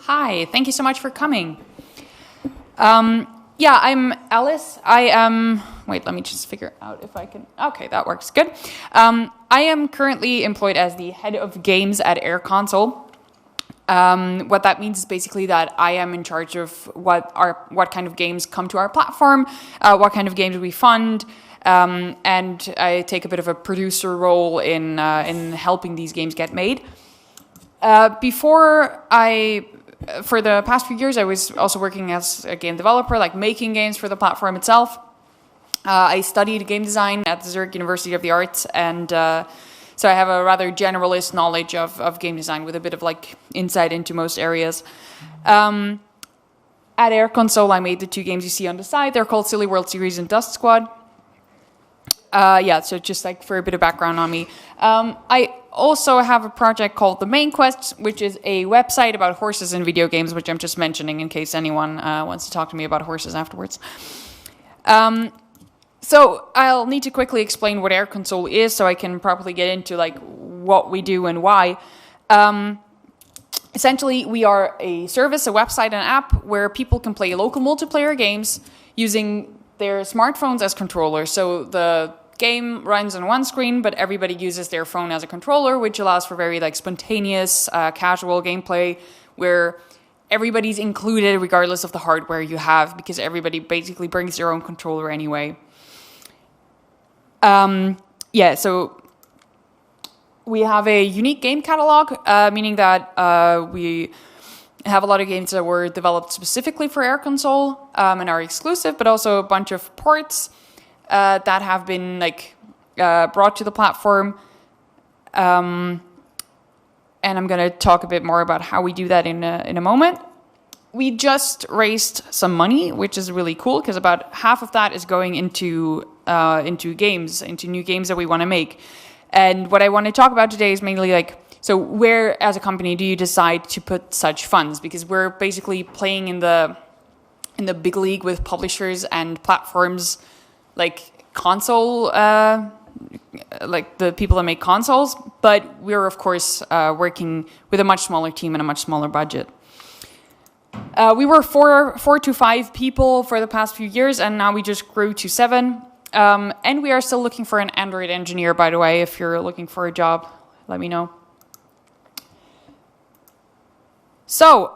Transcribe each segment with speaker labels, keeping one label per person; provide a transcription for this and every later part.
Speaker 1: Hi, thank you so much for coming. Yeah, I'm Alice. I am, wait, let me just figure out if I can, okay, that works good. I am currently employed as the head of games at AirConsole. What that means is basically that I am in charge of what kind of games come to our platform, what kind of games we fund, and I take a bit of a producer role in helping these games get made. For the past few years, I was also working as a game developer, like making games for the platform itself. I studied game design at the Zurich University of the Arts, and so I have a rather generalist knowledge of game design with a bit of like insight into most areas. At AirConsole, I made the two games you see on the side. They're called Silly World Series and Dust Squad. So just like for a bit of background on me. I also have a project called The Main Quest, which is a website about horses in video games, which I'm just mentioning in case anyone wants to talk to me about horses afterwards. So I'll need to quickly explain what AirConsole is so I can properly get into like what we do and why. Essentially, we are a service, a website, an app where people can play local multiplayer games using their smartphones as controllers. So the game runs on one screen, but everybody uses their phone as a controller, which allows for very like spontaneous, casual gameplay where everybody's included regardless of the hardware you have, because everybody basically brings their own controller anyway. So we have a unique game catalog, meaning that we have a lot of games that were developed specifically for AirConsole and are exclusive, but also a bunch of ports that have been like brought to the platform. And I'm going to talk a bit more about how we do that in a moment. We just raised some money, which is really cool because about half of that is going into games, into new games that we want to make. And what I want to talk about today is mainly like, so where as a company do you decide to put such funds? Because we're basically playing in the big league with publishers and platforms like console, like the people that make consoles. But we're of course working with a much smaller team and a much smaller budget. We were four to five people for the past few years, and now we just grew to 7. And we are still looking for an Android engineer, by the way. If you're looking for a job, let me know. So,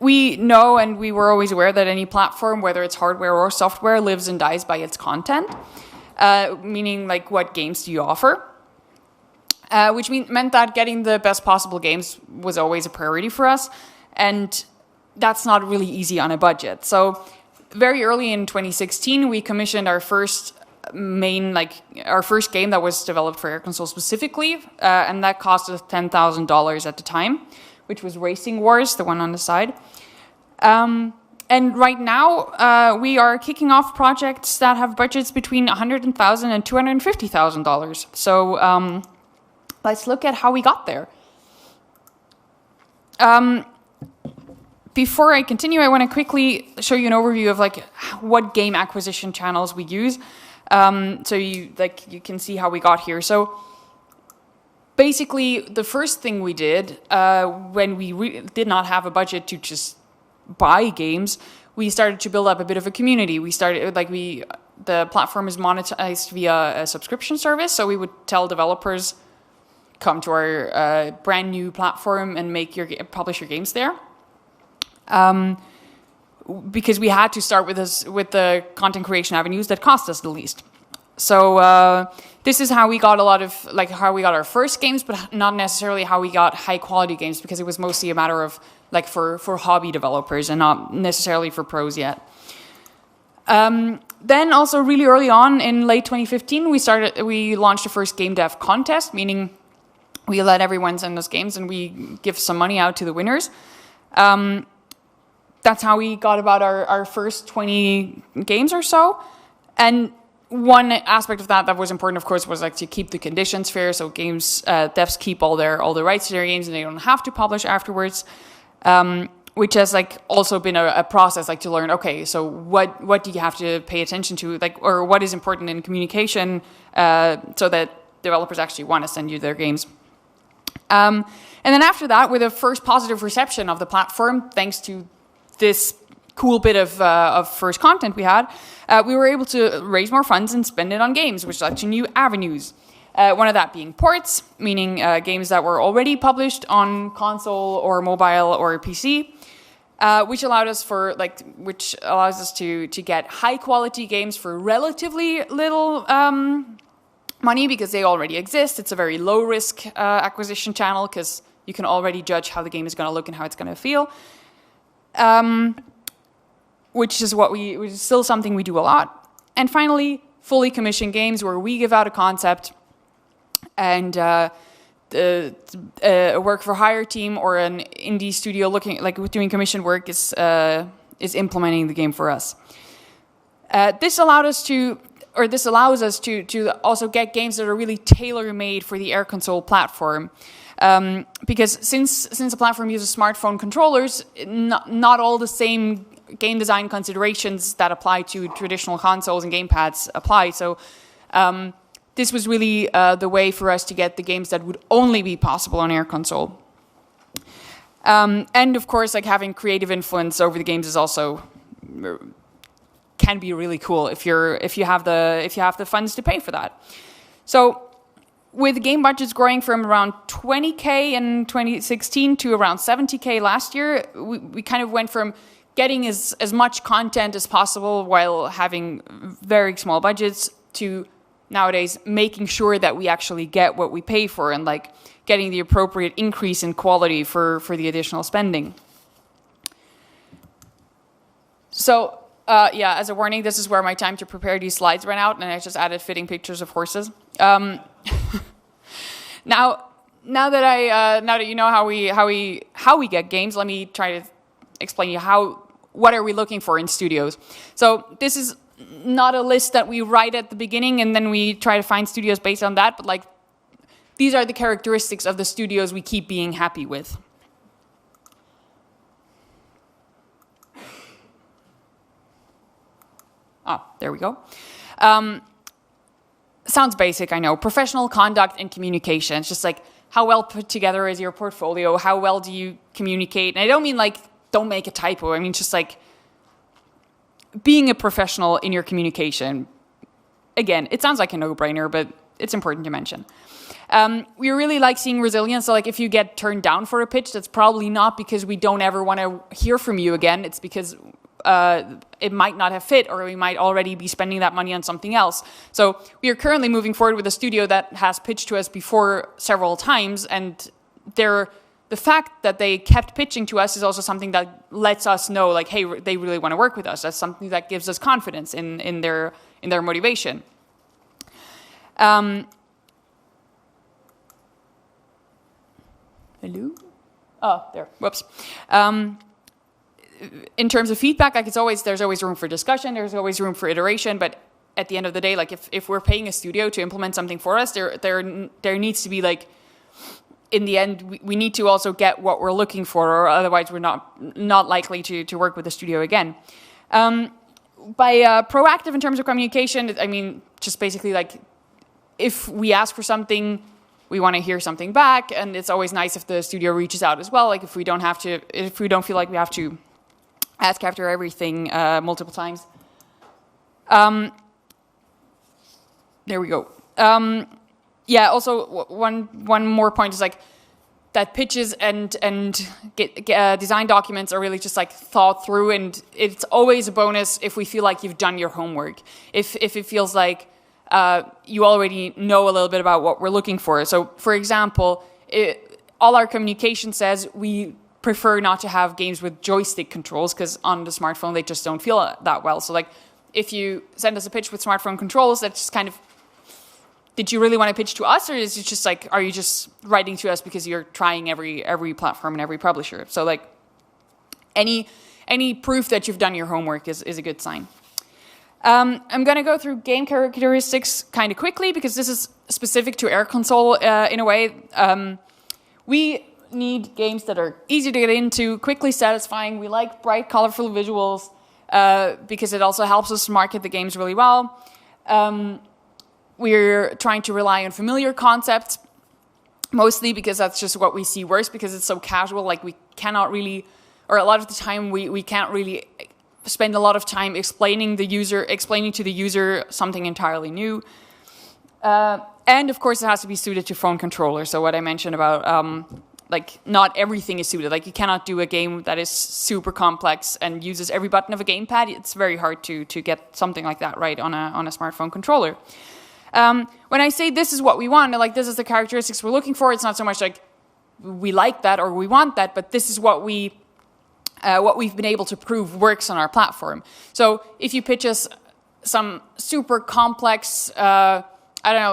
Speaker 1: we know and we were always aware that any platform, whether it's hardware or software, lives and dies by its content, meaning like what games do you offer? Which meant that getting the best possible games was always a priority for us, and that's not really easy on a budget. So very early in 2016, we commissioned our first game that was developed for AirConsole specifically, and that cost us $10,000 at the time, which was Racing Wars, the one on the side. And right now, we are kicking off projects that have budgets between $100,000 and $250,000. So let's look at how we got there. Before I continue, I want to quickly show you an overview of like what game acquisition channels we use, so you can see how we got here. So basically, the first thing we did when we did not have a budget to just buy games, we started to build up a bit of a community. The platform is monetized via a subscription service, so we would tell developers, come to our brand new platform and publish your games there. Because we had to start with the content creation avenues that cost us the least. So this is how we got how we got our first games, but not necessarily how we got high quality games, because it was mostly a matter of like for hobby developers and not necessarily for pros yet. Then also really early on in late 2015, we launched the first game dev contest, meaning we let everyone send us games and we give some money out to the winners. That's how we got about our first 20 games or so. And one aspect of that was important, of course, was like to keep the conditions fair. So games devs keep all the rights to their games and they don't have to publish afterwards. Which has like also been a process like to learn, okay, so what do you have to pay attention to, like, or what is important in communication so that developers actually want to send you their games. And then after that, with a first positive reception of the platform, thanks to this cool bit of first content we had, we were able to raise more funds and spend it on games, which led to new avenues. One of that being ports, meaning games that were already published on console or mobile or PC, which allows us to get high quality games for relatively little money because they already exist. It's a very low risk acquisition channel because you can already judge how the game is going to look and how it's going to feel. Which is still something we do a lot. And finally, fully commissioned games where we give out a concept and a work for hire team or an indie studio doing commission work is implementing the game for us. This allows us to also get games that are really tailor-made for the AirConsole platform. Because since the platform uses smartphone controllers, not all the same game design considerations that apply to traditional consoles and gamepads apply. So this was really the way for us to get the games that would only be possible on AirConsole. And of course, having creative influence over the games is also can be really cool if you have the funds to pay for that. So with game budgets growing from around 20K in 2016 to around 70K last year, we kind of went from getting as much content as possible while having very small budgets to nowadays making sure that we actually get what we pay for and getting the appropriate increase in quality for the additional spending. So as a warning, this is where my time to prepare these slides ran out, and I just added fitting pictures of horses. Now that you know how we get games, let me try to explain you what are we looking for in studios. So this is not a list that we write at the beginning and then we try to find studios based on that, but these are the characteristics of the studios we keep being happy with. There we go. Sounds basic, I know. Professional conduct and communication. It's just how well put together is your portfolio? How well do you communicate? And I don't mean don't make a typo. I mean just being a professional in your communication. Again, it sounds like a no-brainer, but it's important to mention. We really like seeing resilience. So if you get turned down for a pitch, that's probably not because we don't ever want to hear from you again. It's because it might not have fit, or we might already be spending that money on something else. So we are currently moving forward with a studio that has pitched to us before several times, and the fact that they kept pitching to us is also something that lets us know, hey, they really want to work with us. That's something that gives us confidence in their motivation. Hello? Oh, there. Whoops. In terms of feedback, there's always room for discussion. There's always room for iteration. But at the end of the day, if we're paying a studio to implement something for us, there needs to be in the end, we need to also get what we're looking for, or otherwise we're not likely to work with the studio again. By proactive in terms of communication, I mean just basically if we ask for something, we want to hear something back, and it's always nice if the studio reaches out as well. If we don't feel like we have to ask after everything multiple times. There we go. Also one more point is that pitches and design documents are really just thought through, and it's always a bonus if we feel like you've done your homework. If it feels like you already know a little bit about what we're looking for. So, for example, all our communication says we prefer not to have games with joystick controls because on the smartphone they just don't feel that well. So, if you send us a pitch with smartphone controls, that's just kind of, did you really want to pitch to us, or is it just are you just writing to us because you're trying every platform and every publisher? So, any proof that you've done your homework is a good sign. I'm going to go through game characteristics kind of quickly because this is specific to AirConsole in a way. We need games that are easy to get into, quickly satisfying. We like bright, colorful visuals because it also helps us market the games really well. We're trying to rely on familiar concepts mostly because that's just what we see worse, because it's so casual. Like we cannot really, or a lot of the time we can't really spend a lot of time explaining to the user something entirely new. And of course it has to be suited to phone controllers. So what I mentioned about like not everything is suited. Like you cannot do a game that is super complex and uses every button of a gamepad. It's very hard to get something like that right on a smartphone controller. When I say this is what we want, like this is the characteristics we're looking for, it's not so much like we like that or we want that, but this is what we've been able to prove works on our platform. So if you pitch us some super complex,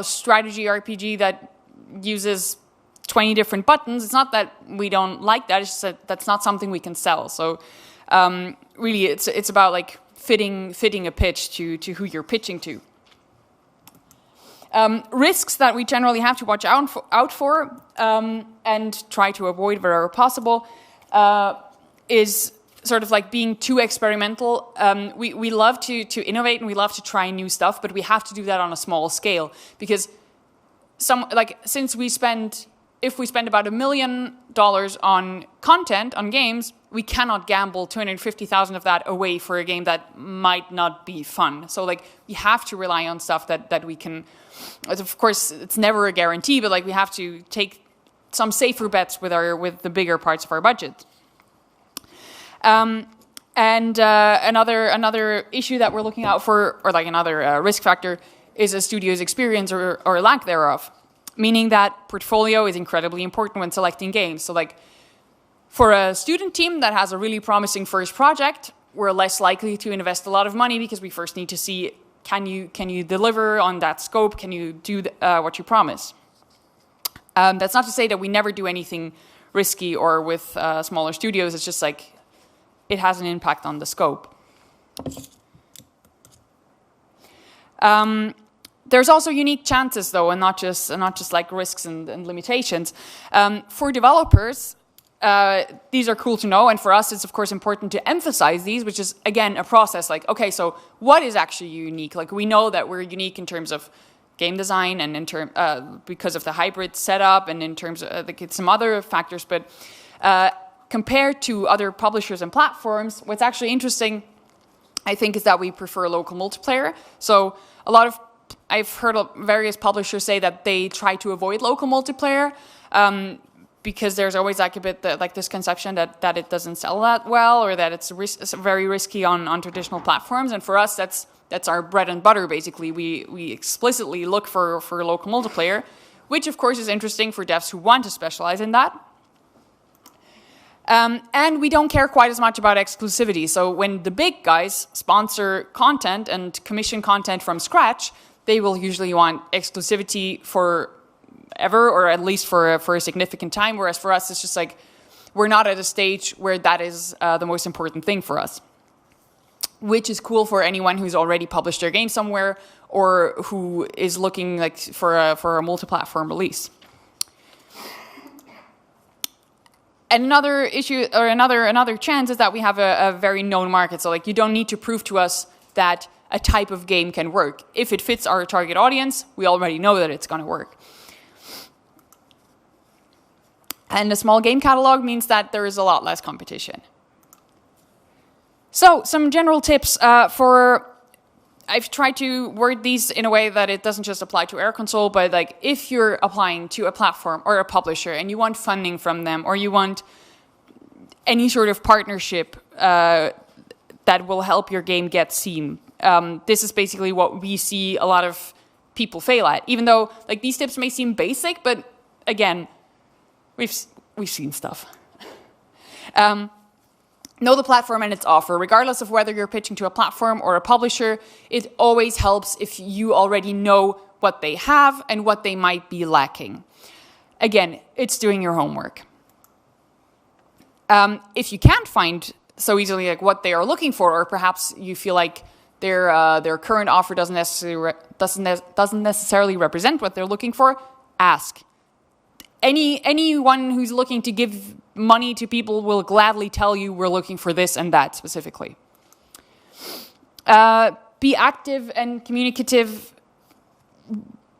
Speaker 1: strategy RPG that uses 20 different buttons, it's not that we don't like that, it's just that that's not something we can sell. So really it's about like fitting a pitch to who you're pitching to. Risks that we generally have to watch out for and try to avoid wherever possible is sort of like being too experimental. We love to innovate and we love to try new stuff, but we have to do that on a small scale, because if we spend about $1 million on content, on games, we cannot gamble 250,000 of that away for a game that might not be fun. So like we have to rely on stuff that we can. Of course, it's never a guarantee, but like we have to take some safer bets with the bigger parts of our budget. Another issue that we're looking out for, or like another risk factor, is a studio's experience or lack thereof. Meaning that portfolio is incredibly important when selecting games. So like for a student team that has a really promising first project, we're less likely to invest a lot of money because we first need to see, can you deliver on that scope? Can you do what you promise? That's not to say that we never do anything risky or with smaller studios. It's just like it has an impact on the scope. There's also unique chances, though, and not just like risks and limitations. For developers, these are cool to know, and for us, it's of course important to emphasize these, which is again a process. Like, okay, so what is actually unique? Like, we know that we're unique in terms of game design and because of the hybrid setup, and in terms of some other factors. But compared to other publishers and platforms, what's actually interesting, I think, is that we prefer local multiplayer. So I've heard various publishers say that they try to avoid local multiplayer because there's always like a bit like this conception that it doesn't sell that well, or that it's very risky on traditional platforms. And for us, that's our bread and butter. Basically, we explicitly look for local multiplayer, which of course is interesting for devs who want to specialize in that. And we don't care quite as much about exclusivity. So when the big guys sponsor content and commission content from scratch, they will usually want exclusivity forever, or at least for a significant time. Whereas for us, it's just like we're not at a stage where that is the most important thing for us, which is cool for anyone who's already published their game somewhere or who is looking like for a multi-platform release. And another issue, or another chance, is that we have a very known market. So like you don't need to prove to us that a type of game can work. If it fits our target audience, we already know that it's going to work. And a small game catalog means that there is a lot less competition. So some general tips I've tried to word these in a way that it doesn't just apply to AirConsole, but like if you're applying to a platform or a publisher and you want funding from them, or you want any sort of partnership that will help your game get seen, this is basically what we see a lot of people fail at. Even though like these tips may seem basic, but again, we've seen stuff. Know the platform and its offer. Regardless of whether you're pitching to a platform or a publisher, it always helps if you already know what they have and what they might be lacking. Again, it's doing your homework. If you can't find so easily like what they are looking for, or perhaps you feel like their current offer doesn't necessarily represent what they're looking for, ask. Anyone who's looking to give money to people will gladly tell you we're looking for this and that specifically. Be active and communicative,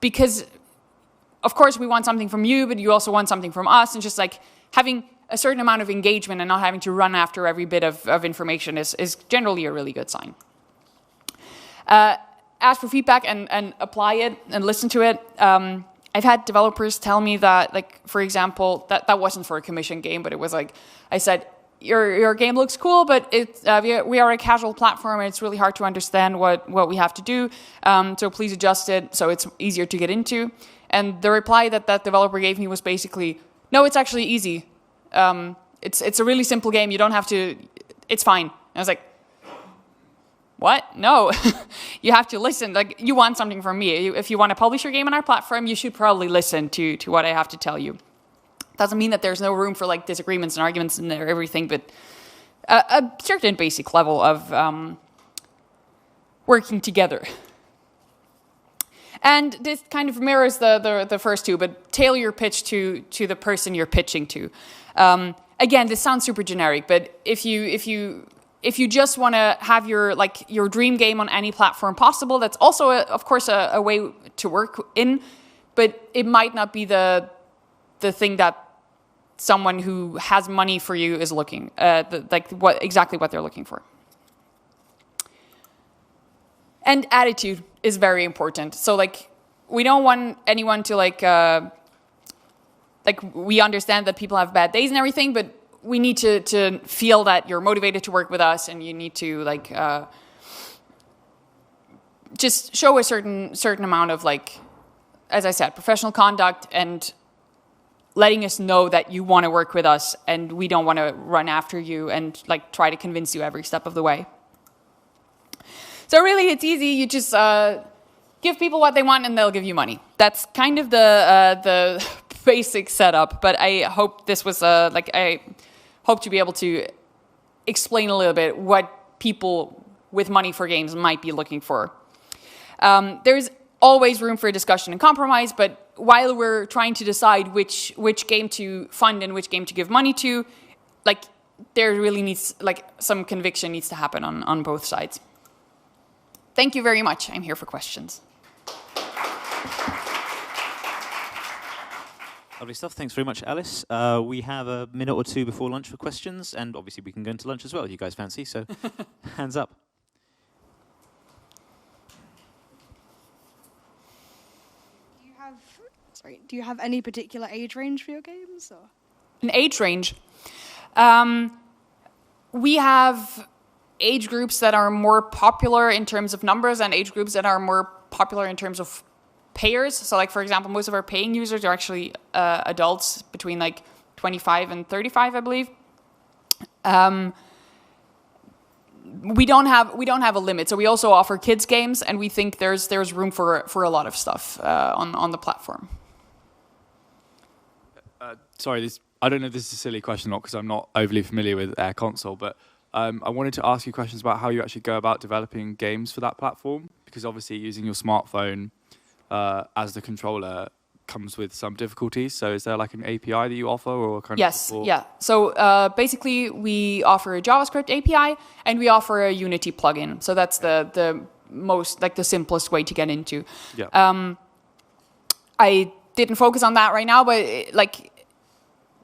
Speaker 1: because of course, we want something from you, but you also want something from us. And just like having a certain amount of engagement and not having to run after every bit of information is generally a really good sign. Ask for feedback and apply it and listen to it. I've had developers tell me that, like, for example, that wasn't for a commission game, but it was like, I said, your game looks cool, but we are a casual platform and it's really hard to understand what we have to do. So please adjust it so it's easier to get into. And the reply that developer gave me was basically, no, it's actually easy. It's a really simple game. You don't have to, it's fine. And I was like, what? No, you have to listen. Like, you want something from me. If you want to publish your game on our platform, you should probably listen to what I have to tell you. Doesn't mean that there's no room for like disagreements and arguments and everything, but a certain basic level of working together. And this kind of mirrors the first two, but tailor your pitch to the person you're pitching to. Again, this sounds super generic, but if you just want to have your dream game on any platform possible, that's also of course a way to work in, but it might not be the thing that someone who has money for you is looking exactly what they're looking for. And attitude is very important. So like, we don't want anyone to we understand that people have bad days and everything, but we need to feel that you're motivated to work with us, and you need to just show a certain amount of, like, as I said, professional conduct and letting us know that you want to work with us and we don't want to run after you and like try to convince you every step of the way. So really, it's easy. You just give people what they want and they'll give you money. That's kind of the basic setup. But I hope this was I hope to be able to explain a little bit what people with money for games might be looking for. There's always room for discussion and compromise, but while we're trying to decide which game to fund and which game to give money to, like, there really needs, like, some conviction needs to happen on both sides. Thank you very much. I'm here for questions.
Speaker 2: Lovely stuff. Thanks very much, Alice. We have a minute or two before lunch for questions, and obviously we can go into lunch as well, you guys fancy, so hands up.
Speaker 3: Do you have any particular age range for your games? Or?
Speaker 1: An age range? We have age groups that are more popular in terms of numbers and age groups that are more popular in terms of payers. So, like, for example, most of our paying users are actually adults between like 25 and 35, I believe. We don't have a limit. So we also offer kids games, and we think there's room for a lot of stuff on the platform.
Speaker 4: Sorry, I don't know if this is a silly question or not, because I'm not overly familiar with AirConsole, but I wanted to ask you questions about how you actually go about developing games for that platform, because obviously using your smartphone as the controller comes with some difficulties. So is there like an API that you offer, or kind of support?
Speaker 1: Yeah. So basically we offer a JavaScript API and we offer a Unity plugin. So that's the most, like, the simplest way to get into.
Speaker 4: Yeah.
Speaker 1: I didn't focus on that right now, but like,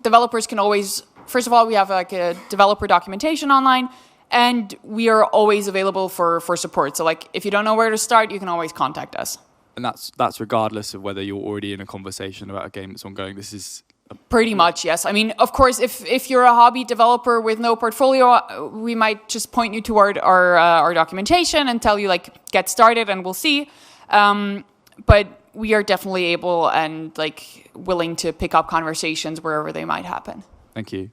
Speaker 1: developers can always, first of all, we have like a developer documentation online, and we are always available for support. So like, if you don't know where to start, you can always contact us.
Speaker 4: And that's regardless of whether you're already in a conversation about a game that's ongoing. This is
Speaker 1: pretty much, yes. I mean, of course, if you're a hobby developer with no portfolio, we might just point you toward our documentation and tell you, like, get started and we'll see. But we are definitely able and like willing to pick up conversations wherever they might happen.
Speaker 4: Thank you.